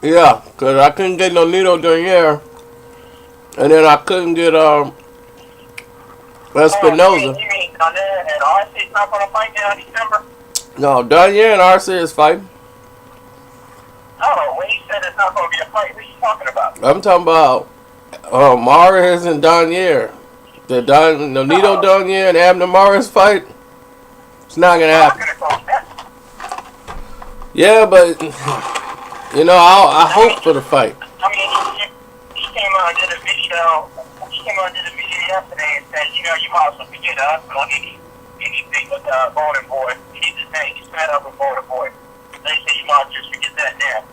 Yeah, because I couldn't get no Nito Donaire, and then I couldn't get Oh, Espinoza. you mean Donaire and RC's not going to fight now in December? No, Donaire and RC is fighting. Oh, when you said it's not going to be a fight, what are you talking about? I'm talking about Mares and Donaire. The Nito Oh, Donaire and Abner Mares fight. It's not gonna I happen. could have told that. Yeah, but I I hope mean, for the fight. he came out and did a video. He came out and did a video yesterday and said, you might as well forget us. Don't anything with Golden Boy. He's his name. He's fed up with Golden Boy. They said you might just forget that now.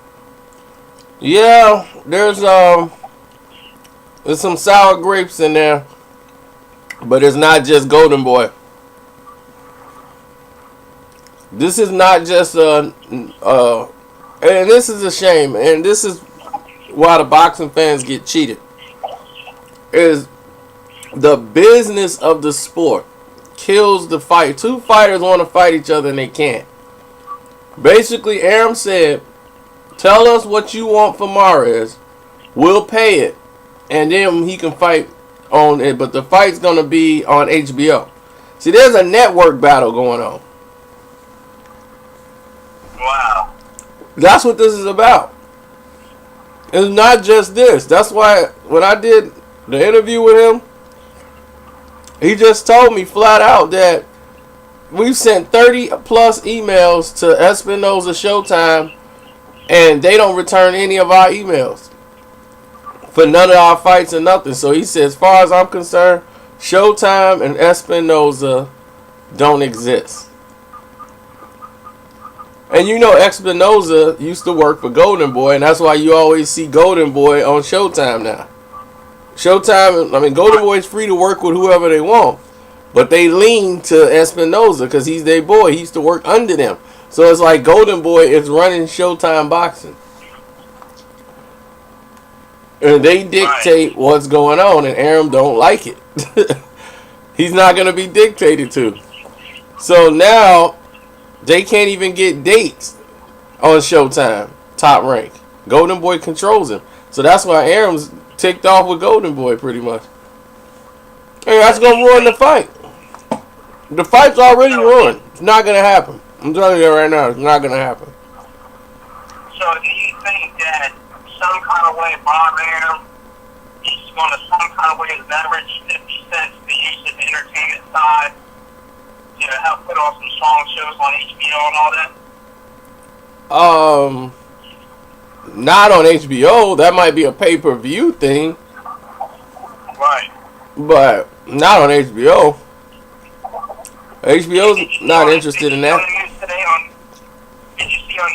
Yeah, there's some sour grapes in there, but it's not just Golden Boy. This is not just and this is a shame, and this is why the boxing fans get cheated. Is the business of the sport kills the fight. Two fighters want to fight each other and they can't. Basically, Aram said, "Tell us what you want for Mares. We'll pay it, and then he can fight on it. But the fight's gonna be on HBO. See, there's a network battle going on. Wow. That's what this is about. It's not just this. That's why when I did the interview with him, he just told me flat out that we've sent 30 plus emails to Espinoza Showtime, and they don't return any of our emails for none of our fights or nothing. So he said, as far as I'm concerned, Showtime and Espinoza don't exist. And Espinoza used to work for Golden Boy, and that's why you always see Golden Boy on Showtime now. Golden Boy is free to work with whoever they want, but they lean to Espinoza because he's their boy. He used to work under them. So it's like Golden Boy is running Showtime Boxing. And they dictate what's going on, and Aram don't like it. He's not going to be dictated to. So now they can't even get dates on Showtime, Top Rank. Golden Boy controls him. So that's why Aram's ticked off with Golden Boy pretty much. Hey, that's going to ruin the fight. The fight's already ruined. It's not going to happen. I'm telling you right now, it's not going to happen. So do you think that some kind of way Bob Arum is going to some kind of way leverage 50 cents to use his entertainment side to help put on some strong shows on HBO and all that? Not on HBO. That might be a pay-per-view thing. Right. But not on HBO. HBO's not interested in that. Did you see on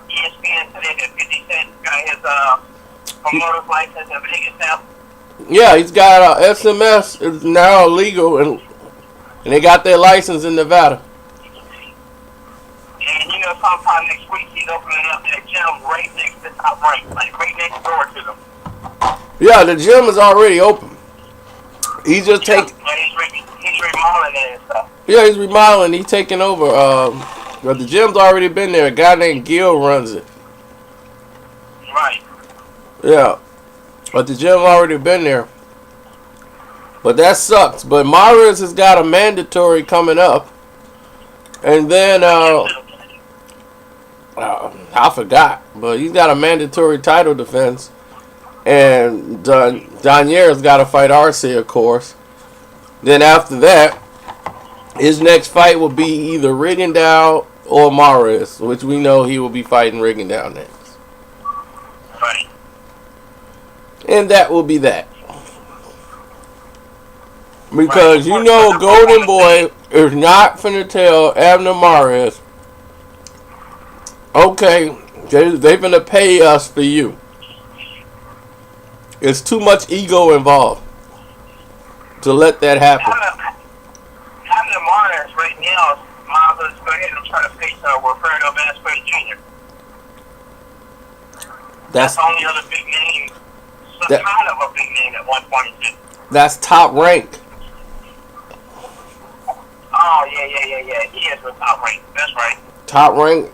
ESPN today that 50 Cent got his promoter's license in Vegas now? Yeah, he's got SMS is now illegal, and they got their license in Nevada. And sometime next week he's opening up that gym right next to Top Rank, like right next door to them. Yeah, the gym is already open. He's just he's remodeling it and stuff. Yeah, he's remodeling. He's taking over. But the gym's already been there. A guy named Gil runs it. Right. Yeah, but the gym already been there. But that sucks. But Mares has got a mandatory coming up, and then I forgot, but he's got a mandatory title defense, and Donaire's got to fight Arce, of course. Then after that, his next fight will be either Rigondeaux or Mares, which we know he will be fighting Rigondeaux next. Right. And that will be that. Because Golden Boy is not finna tell Abner Mares, okay, they finna pay us for you. It's too much ego involved to let that happen. Abner Mares right now, might as well go ahead and try to face Wilfredo Vasquez Jr. That's the only other big name, kind of a big name at 122. That's Top Rank. Oh, yeah. He is with Top Rank. That's right. Top Rank.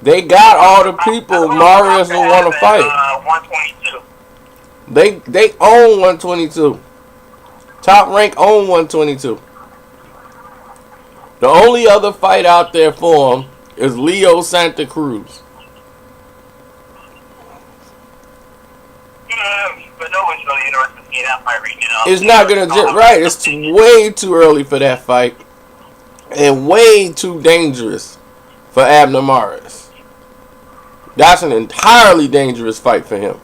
They got all the people Marius will want to fight. 122. They own 122. Top Rank own 122. The only other fight out there for him is Leo Santa Cruz. But no one's really interested in that fight right now. It's not gonna right. It's way too early for that fight, and way too dangerous for Abner Maris. That's an entirely dangerous fight for him.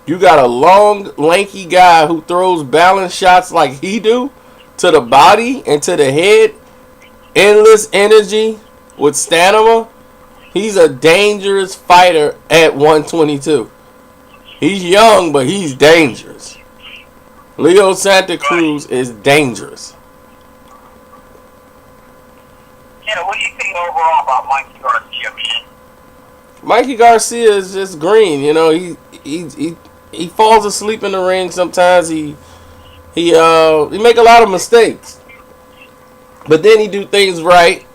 You got a long, lanky guy who throws balance shots like he do to the body and to the head. Endless energy with stamina. He's a dangerous fighter at 122. He's young, but he's dangerous. Leo Santa Cruz is dangerous. Yeah, what do you think overall about Mikey Garcia, man? Mikey Garcia is just green. You know, he falls asleep in the ring sometimes. He make a lot of mistakes, but then he do things right,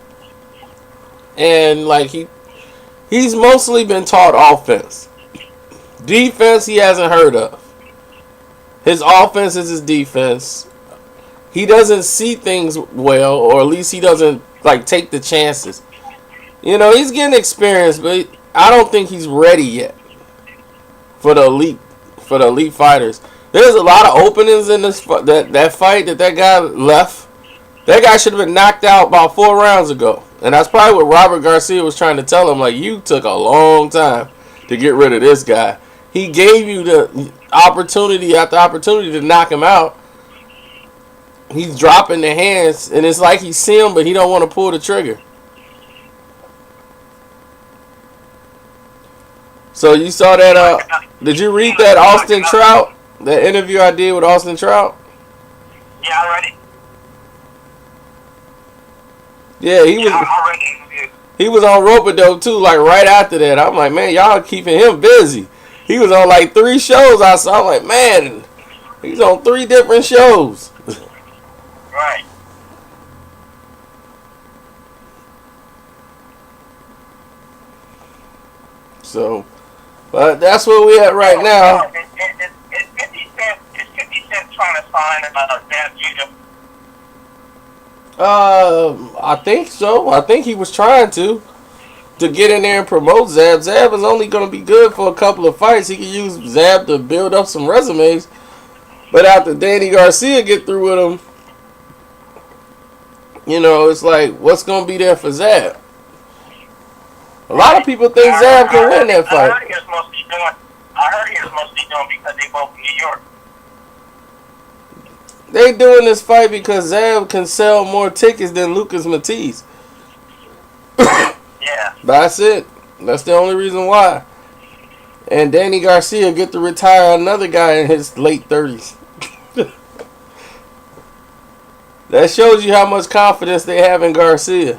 and like he's mostly been taught offense. Defense he hasn't heard of. His offense is his defense. He doesn't see things well, or at least he doesn't like take the chances. You know, he's getting experience, but I don't think he's ready yet for the elite fighters. There's a lot of openings in this that fight that guy left. That guy should have been knocked out about 4 rounds ago. And that's probably what Robert Garcia was trying to tell him. Like, you took a long time to get rid of this guy. He gave you the opportunity after opportunity to knock him out. He's dropping the hands, and it's like he see him, but he don't want to pull the trigger. So you saw that, did you read that Austin Trout, that interview I did with Austin Trout? Yeah, I read it. Yeah, he was on Rope-A-Dope too, like right after that. I'm like, man, y'all keeping him busy. He was on like 3 shows I saw. I'm like, man, he's on 3 different shows. Right. So, but that's where we at right now. Is 50 Cent trying to sign Zab Judah? I think so. I think he was trying to get in there and promote Zab. Zab is only going to be good for a couple of fights. He can use Zab to build up some resumes. But after Danny Garcia get through with him, you know, it's like, what's going to be there for Zab? A lot of people think Zab can win that fight. I heard he was mostly doing because they both in New York. They doing this fight because Zab can sell more tickets than Lucas Matisse. Yeah. That's it. That's the only reason why. And Danny Garcia get to retire another guy in his late 30s. That shows you how much confidence they have in Garcia.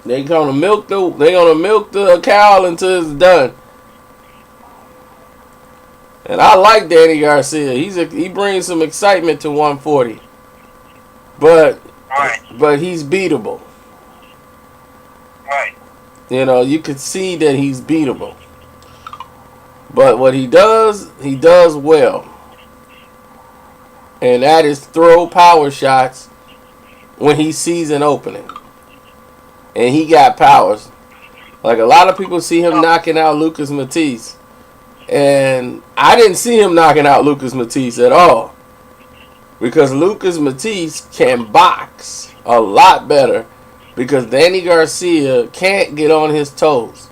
They're gonna milk the cow until it's done. And I like Danny Garcia. He brings some excitement to 140. But he's beatable. Right. You know, you could see that he's beatable. But what he does well. And that is throw power shots when he sees an opening. And he got powers. Like a lot of people see him knocking out Lucas Matisse. And I didn't see him knocking out Lucas Matisse at all. Because Lucas Matisse can box a lot better. Because Danny Garcia can't get on his toes.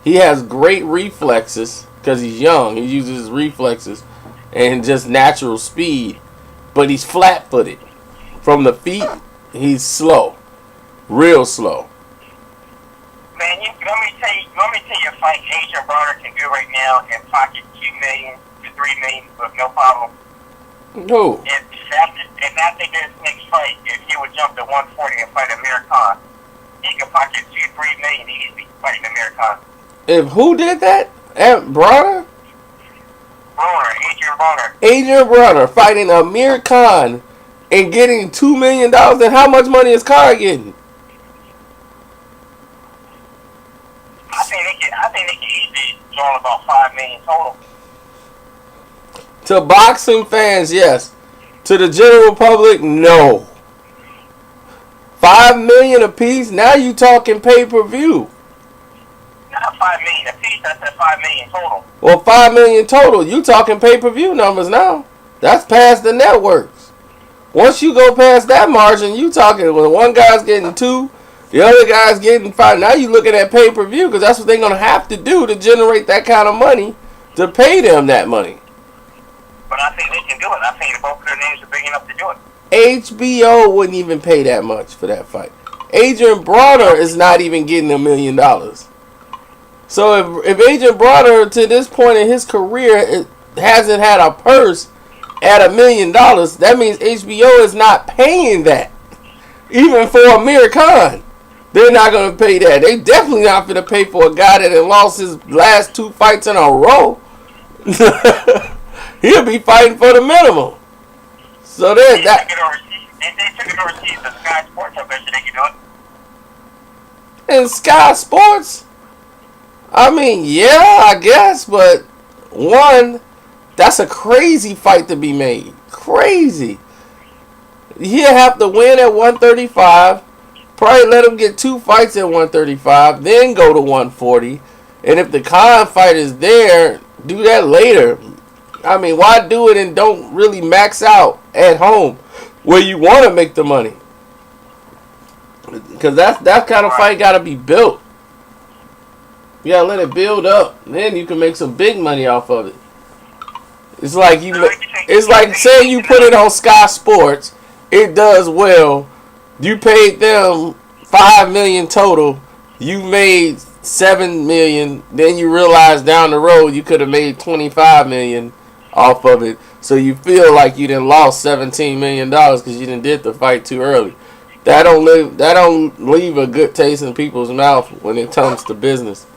He has great reflexes. Because he's young. He uses his reflexes. And just natural speed. But he's flat-footed. From the feet, he's slow. Real slow. Man, let me tell you a fight Adrian Broner can do right now and pocket $2 million to $3 million with no problem. Who? If after this next fight, if he would jump to 140 and fight Amir Khan, he could pocket $2-3 million easily fighting Amir Khan. If who did that? Broner? Adrian Broner. Adrian Broner fighting Amir Khan and getting $2 million, then how much money is Kai getting? I think they can easily draw about $5 million total. To boxing fans, yes. To the general public, no. $5 million a piece. Now you talking pay-per-view. Not $5 million a piece. I said $5 million total. Well, $5 million total. You talking pay-per-view numbers now. That's past the networks. Once you go past that margin, you talking when one guy's getting 2, the other guy's getting 5. Now you looking at pay-per-view because that's what they're going to have to do to generate that kind of money to pay them that money. But I think they can do it. I think both of their names are big enough to do it. HBO wouldn't even pay that much for that fight. Adrian Broner is not even getting $1 million. So if Adrian Broner to this point in his career hasn't had a purse at $1 million, that means HBO is not paying that. Even for Amir Khan, they're not going to pay that. They definitely not going to pay for a guy that had lost his last 2 fights in a row. He'll be fighting for the minimum. So then that. They took it overseas. The Sky Sports, I bet you they can do it. And Sky Sports, I mean, yeah, I guess, but one, that's a crazy fight to be made. Crazy. He'll have to win at 135. Probably let him get 2 fights at 135, then go to 140. And if the Khan fight is there, do that later. I mean, why do it and don't really max out at home where you want to make the money? Because that kind of fight got to be built. You got to let it build up. Then you can make some big money off of it. It's like say you put it on Sky Sports, it does well. You paid them $5 million total. You made $7 million. Then you realize down the road you could have made $25 million off of it. So you feel like you done lost $17 million because you done did the fight too early. That don't leave a good taste in people's mouth when it comes to business.